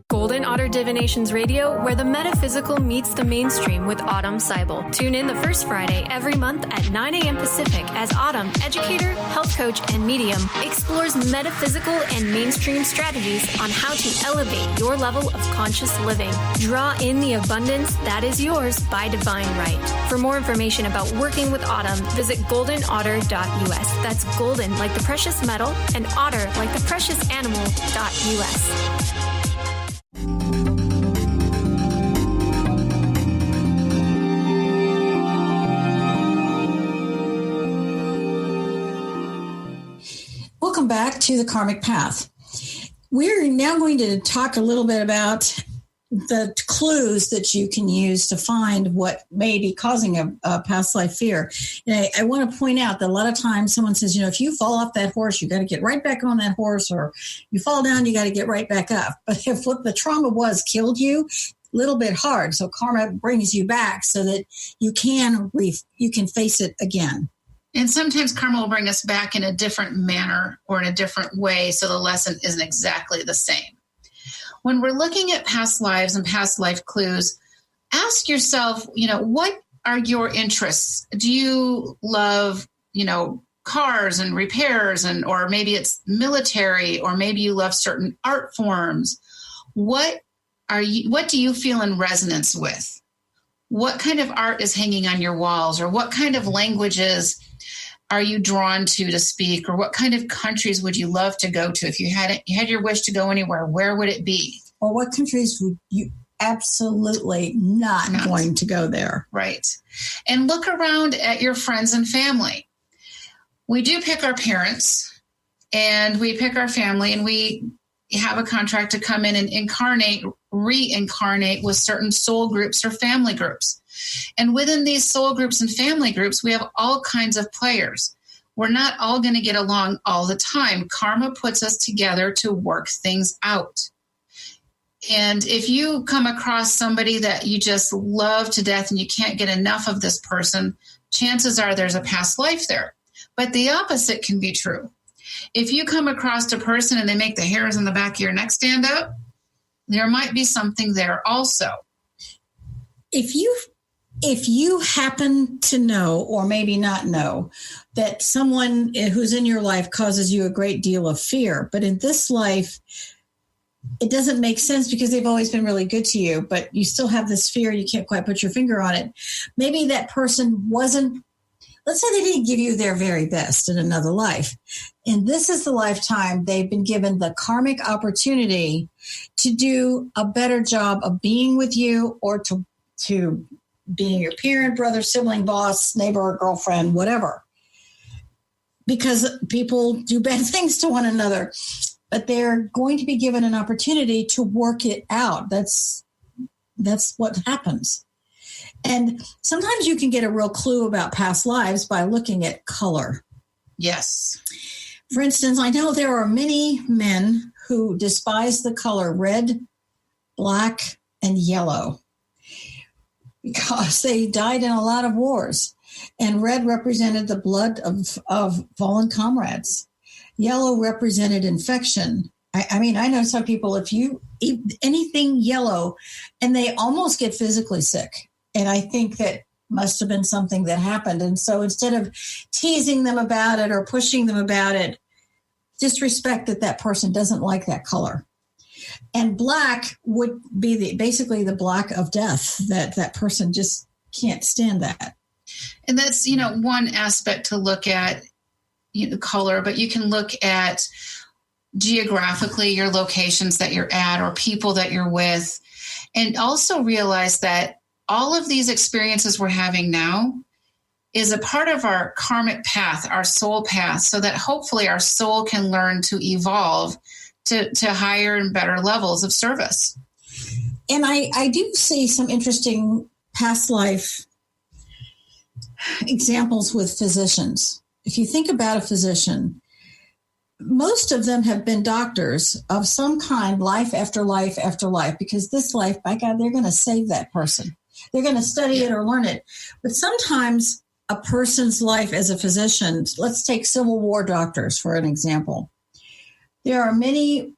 Golden Otter Divinations Radio, where the metaphysical meets the mainstream with Autumn Seibel. Tune in the first Friday every month at 9 a.m. Pacific as Autumn, educator, health coach, and medium, explores metaphysical and mainstream strategies on how to elevate your level of conscious living. Draw in the abundance that is yours by divine right. For more information about working with Autumn, visit goldenotter.us. That's golden like the precious metal and otter like the precious animal.us. Welcome back to the Karmic Path. We're now going to talk a little bit about the clues that you can use to find what may be causing a past life fear. And I want to point out that a lot of times someone says, if you fall off that horse, you got to get right back on that horse, or you fall down, you got to get right back up. But if what the trauma was killed you, a little bit hard. So karma brings you back so that you can face it again. And sometimes karma will bring us back in a different manner or in a different way, so the lesson isn't exactly the same. When we're looking at past lives and past life clues, ask yourself, what are your interests? Do you love, cars and repairs, or maybe it's military, or maybe you love certain art forms? What do you feel in resonance with? What kind of art is hanging on your walls, or what kind of languages are you drawn to speak, or what kind of countries would you love to go to? If you had your wish to go anywhere, where would it be? Or what countries would you absolutely not going to go there? Right. And look around at your friends and family. We do pick our parents, and we pick our family, and we have a contract to come in and reincarnate with certain soul groups or family groups. And within these soul groups and family groups, we have all kinds of players. We're not all going to get along all the time. Karma puts us together to work things out. And if you come across somebody that you just love to death and you can't get enough of this person, chances are there's a past life there. But the opposite can be true. If you come across a person and they make the hairs on the back of your neck stand up, there might be something there also. If you happen to know, or maybe not know, that someone who's in your life causes you a great deal of fear, but in this life, it doesn't make sense because they've always been really good to you, but you still have this fear, you can't quite put your finger on it. Maybe that person wasn't, let's say they didn't give you their very best in another life. And this is the lifetime they've been given the karmic opportunity to do a better job of being with you, or to being your parent, brother, sibling, boss, neighbor, girlfriend, whatever. Because people do bad things to one another, but they're going to be given an opportunity to work it out. That's what happens. And sometimes you can get a real clue about past lives by looking at color. Yes. For instance, I know there are many men who despise the color red, black, and yellow because they died in a lot of wars. And red represented the blood of fallen comrades. Yellow represented infection. I mean, I know some people, if you eat anything yellow, and they almost get physically sick. And I think that must have been something that happened. And so instead of teasing them about it or pushing them about it, just respect that person doesn't like that color. And black would be basically the black of death, that person just can't stand that. And that's, one aspect to look at, color, but you can look at geographically your locations that you're at or people that you're with, and also realize that all of these experiences we're having now is a part of our karmic path, our soul path, so that hopefully our soul can learn to evolve to higher and better levels of service. And I do see some interesting past life examples with physicians. If you think about a physician, most of them have been doctors of some kind, life after life after life, because this life, by God, they're going to save that person. They're going to study it or learn it. But sometimes a person's life as a physician, let's take Civil War doctors for an example. There are many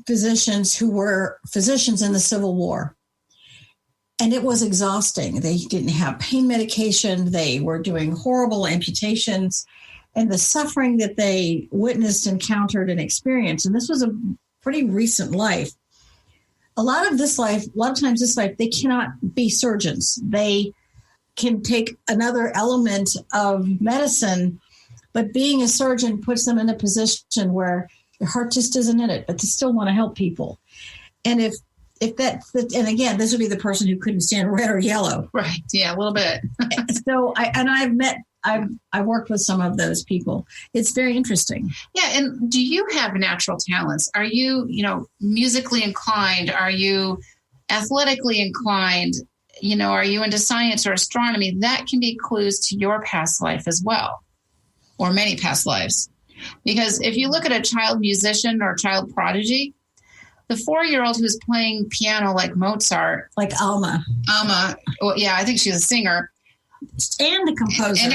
physicians who were physicians in the Civil War. And it was exhausting. They didn't have pain medication. They were doing horrible amputations. And the suffering that they witnessed, encountered, and experienced. And this was a pretty recent life. A lot of times this life, they cannot be surgeons. They can take another element of medicine, but being a surgeon puts them in a position where their heart just isn't in it, but they still want to help people. And if and again, this would be the person who couldn't stand red or yellow. Right. Yeah, a little bit. So I've worked with some of those people. It's very interesting. Yeah. And do you have natural talents? Are you, musically inclined? Are you athletically inclined? Are you into science or astronomy? That can be clues to your past life as well, or many past lives. Because if you look at a child musician or child prodigy, the 4-year-old who's playing piano like Mozart, like Alma. Well, yeah, I think she's a singer. And a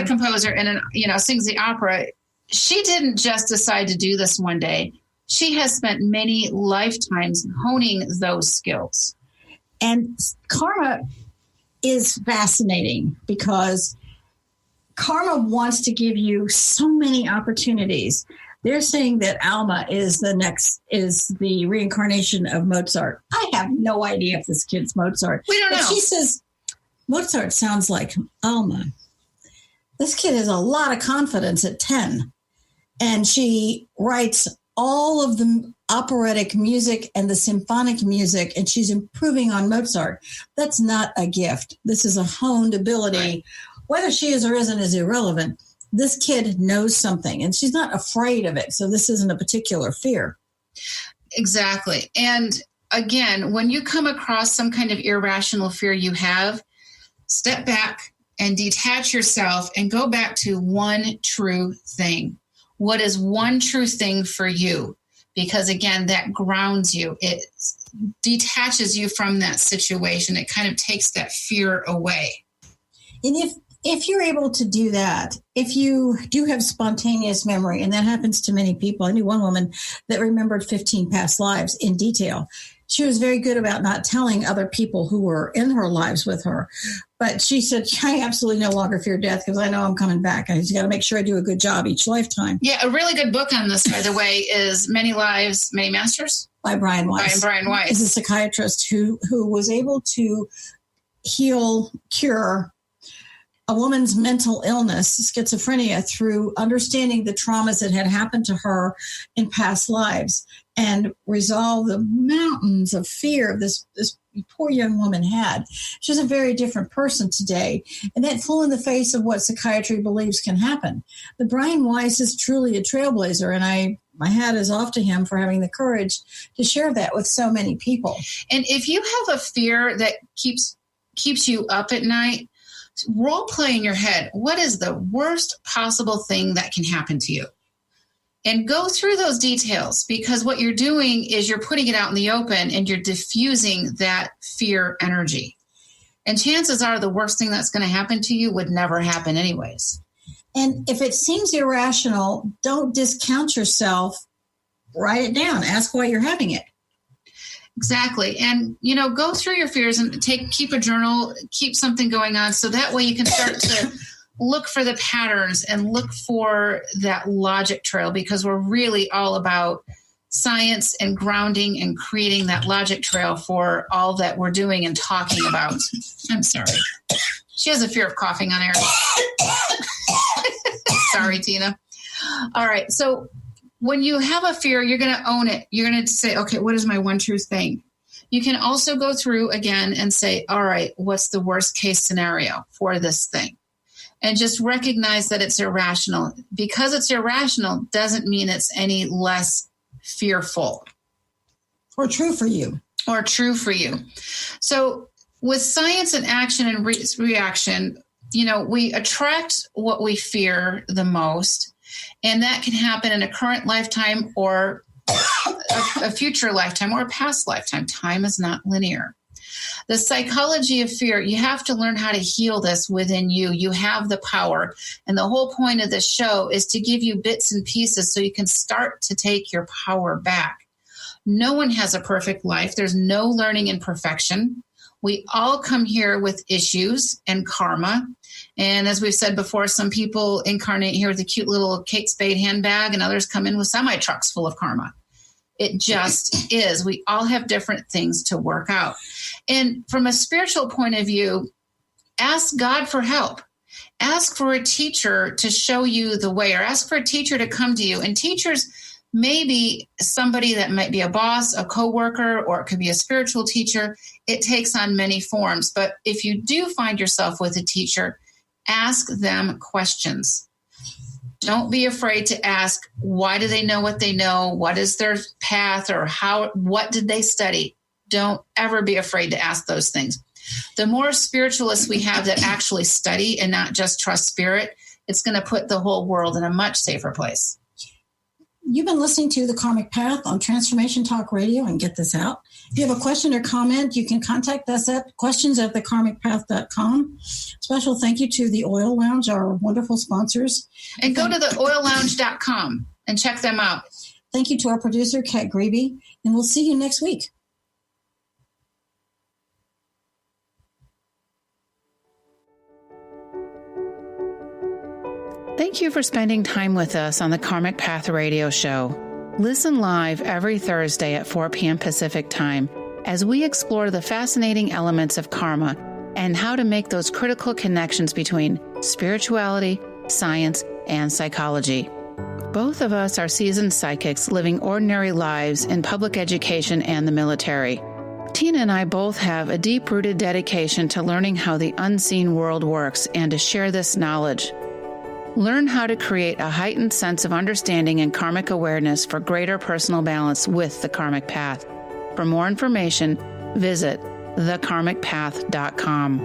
composer. And sings the opera. She didn't just decide to do this one day. She has spent many lifetimes honing those skills. And karma is fascinating because karma wants to give you so many opportunities. They're saying that Alma is the reincarnation of Mozart. I have no idea if this kid's Mozart. We don't know. She says, Mozart sounds like Alma. This kid has a lot of confidence at 10. And she writes all of the operatic music and the symphonic music, and she's improving on Mozart. That's not a gift. This is a honed ability. Right. Whether she is or isn't is irrelevant. This kid knows something, and she's not afraid of it. So this isn't a particular fear. Exactly. And again, when you come across some kind of irrational fear you have, step back and detach yourself and go back to one true thing. What is one true thing for you? Because again, that grounds you. It detaches you from that situation. It kind of takes that fear away. And if you're able to do that, if you do have spontaneous memory, and that happens to many people. I knew one woman that remembered 15 past lives in detail. She was very good about not telling other people who were in her lives with her. But she said, I absolutely no longer fear death because I know I'm coming back. I just got to make sure I do a good job each lifetime. Yeah, a really good book on this, by the way, is Many Lives, Many Masters? By Brian Weiss. Brian Weiss. He's a psychiatrist who was able to cure a woman's mental illness, schizophrenia, through understanding the traumas that had happened to her in past lives and resolve the mountains of fear this poor young woman had. She's a very different person today, and that flew in the face of what psychiatry believes can happen. But Brian Weiss is truly a trailblazer, and my hat is off to him for having the courage to share that with so many people. And if you have a fear that keeps you up at night, role play in your head. What is the worst possible thing that can happen to you? And go through those details, because what you're doing is you're putting it out in the open and you're diffusing that fear energy. And chances are the worst thing that's going to happen to you would never happen anyways. And if it seems irrational, don't discount yourself. Write it down. Ask why you're having it. Exactly. And, go through your fears and keep a journal, keep something going on. So that way you can start to look for the patterns and look for that logic trail, because we're really all about science and grounding and creating that logic trail for all that we're doing and talking about. I'm sorry. She has a fear of coughing on air. Sorry, Tina. All right. So when you have a fear, you're going to own it. You're going to say, okay, what is my one true thing? You can also go through again and say, all right, what's the worst case scenario for this thing? And just recognize that it's irrational. Because it's irrational doesn't mean it's any less fearful. Or true for you. or true for you. So with science and action and reaction, we attract what we fear the most, and that can happen in a current lifetime or a future lifetime or a past lifetime. Time is not linear. The psychology of fear, you have to learn how to heal this within you. You have the power. And the whole point of this show is to give you bits and pieces so you can start to take your power back. No one has a perfect life. There's no learning in perfection. We all come here with issues and karma. And as we've said before, some people incarnate here with a cute little Kate Spade handbag, and others come in with semi-trucks full of karma. It just is. We all have different things to work out. And from a spiritual point of view, ask God for help. Ask for a teacher to show you the way, or ask for a teacher to come to you. And teachers may be somebody that might be a boss, a coworker, or it could be a spiritual teacher. It takes on many forms. But if you do find yourself with a teacher, ask them questions. Don't be afraid to ask, why do they know what they know? What is their path, or what did they study? Don't ever be afraid to ask those things. The more spiritualists we have that actually study and not just trust spirit, it's going to put the whole world in a much safer place. You've been listening to The Karmic Path on Transformation Talk Radio, and get this out. If you have a question or comment, you can contact us at questions@thekarmicpath.com. Special thank you to the Oil Lounge, our wonderful sponsors. And go to theoillounge.com and check them out. Thank you to our producer, Kat Grebe, and we'll see you next week. Thank you for spending time with us on the Karmic Path Radio Show. Listen live every Thursday at 4 p.m. Pacific Time as we explore the fascinating elements of karma and how to make those critical connections between spirituality, science, and psychology. Both of us are seasoned psychics living ordinary lives in public education and the military. Tina and I both have a deep-rooted dedication to learning how the unseen world works and to share this knowledge. Learn how to create a heightened sense of understanding and karmic awareness for greater personal balance with the Karmic Path. For more information, visit thekarmicpath.com.